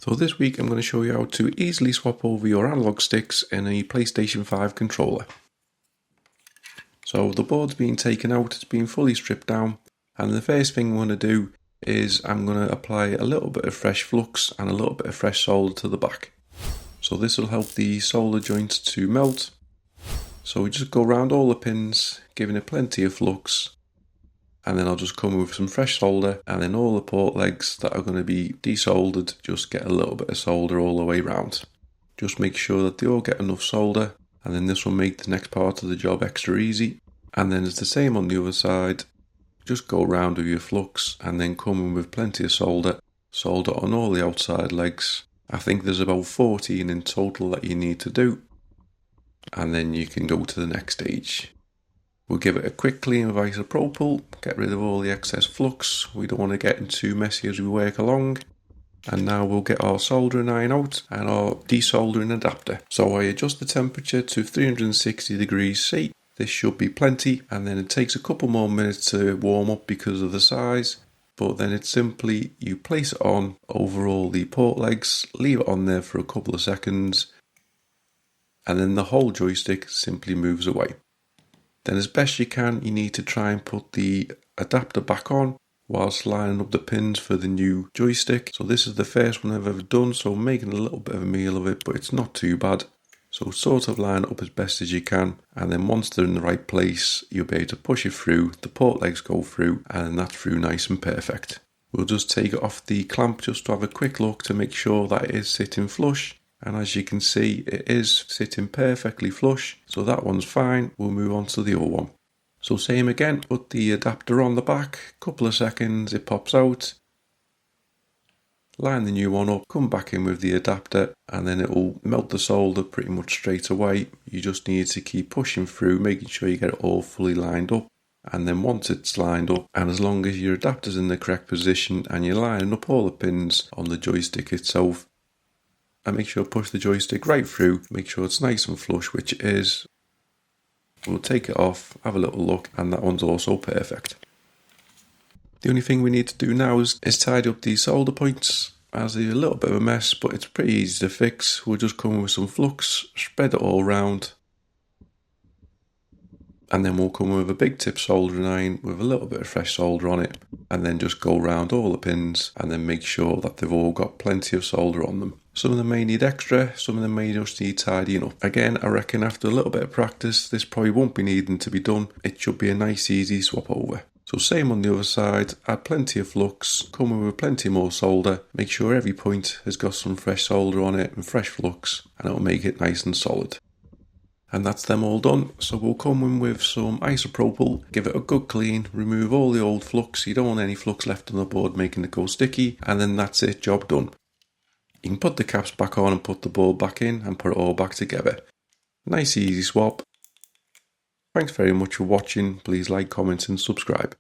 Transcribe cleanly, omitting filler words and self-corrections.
So this week I'm going to show you how to easily swap over your analog sticks in a PlayStation 5 controller. So the board's been taken out, it's been fully stripped down, and the first thing I'm going to do is I'm going to apply a little bit of fresh flux and a little bit of fresh solder to the back. So this will help the solder joints to melt. So we just go around all the pins, giving it plenty of flux, and then I'll just come with some fresh solder, and then all the port legs that are going to be desoldered, just get a little bit of solder all the way around. Just make sure that they all get enough solder, and then this will make the next part of the job extra easy. And then it's the same on the other side. Just go around with your flux and then come in with plenty of solder on all the outside legs. I think there's about 14 in total that you need to do, and then you can go to the next stage. We'll give it a quick clean with isopropyl, get rid of all the excess flux. We don't want to get in too messy as we work along. And now we'll get our soldering iron out and our desoldering adapter. So I adjust the temperature to 360 degrees C. This should be plenty, and then it takes a couple more minutes to warm up because of the size. But then it's simply, you place it on over all the port legs, leave it on there for a couple of seconds, and then the whole joystick simply moves away. Then as best you can, you need to try and put the adapter back on whilst lining up the pins for the new joystick. So this is the first one I've ever done, so I'm making a little bit of a meal of it, but it's not too bad. So sort of line it up as best as you can, and then once they're in the right place, you'll be able to push it through, the port legs go through, and then that's through nice and perfect. We'll just take it off the clamp just to have a quick look to make sure that it is sitting flush. And as you can see, it is sitting perfectly flush, so that one's fine. We'll move on to the other one. So same again, put the adapter on the back, couple of seconds, it pops out. Line the new one up, come back in with the adapter, and then it will melt the solder pretty much straight away. You just need to keep pushing through, making sure you get it all fully lined up. And then once it's lined up, and as long as your adapter's in the correct position and you're lining up all the pins on the joystick itself, and make sure to push the joystick right through, make sure it's nice and flush, which it is. We'll take it off, have a little look, and that one's also perfect. The only thing we need to do now is tidy up these solder points, as they're a little bit of a mess, but it's pretty easy to fix. We'll just come with some flux, spread it all around, and then we'll come with a big tip soldering iron with a little bit of fresh solder on it, and then just go around all the pins and then make sure that they've all got plenty of solder on them. Some of them may need extra, some of them may just need tidying up. Again, I reckon after a little bit of practice, this probably won't be needing to be done. It should be a nice easy swap over. So same on the other side, add plenty of flux, come in with plenty more solder, make sure every point has got some fresh solder on it and fresh flux, and it'll make it nice and solid. And that's them all done. So we'll come in with some isopropyl, give it a good clean, remove all the old flux. You don't want any flux left on the board making it go sticky, and then that's it, job done. You can put the caps back on and put the board back in and put it all back together. Nice easy swap. Thanks very much for watching. Please like, comment and subscribe.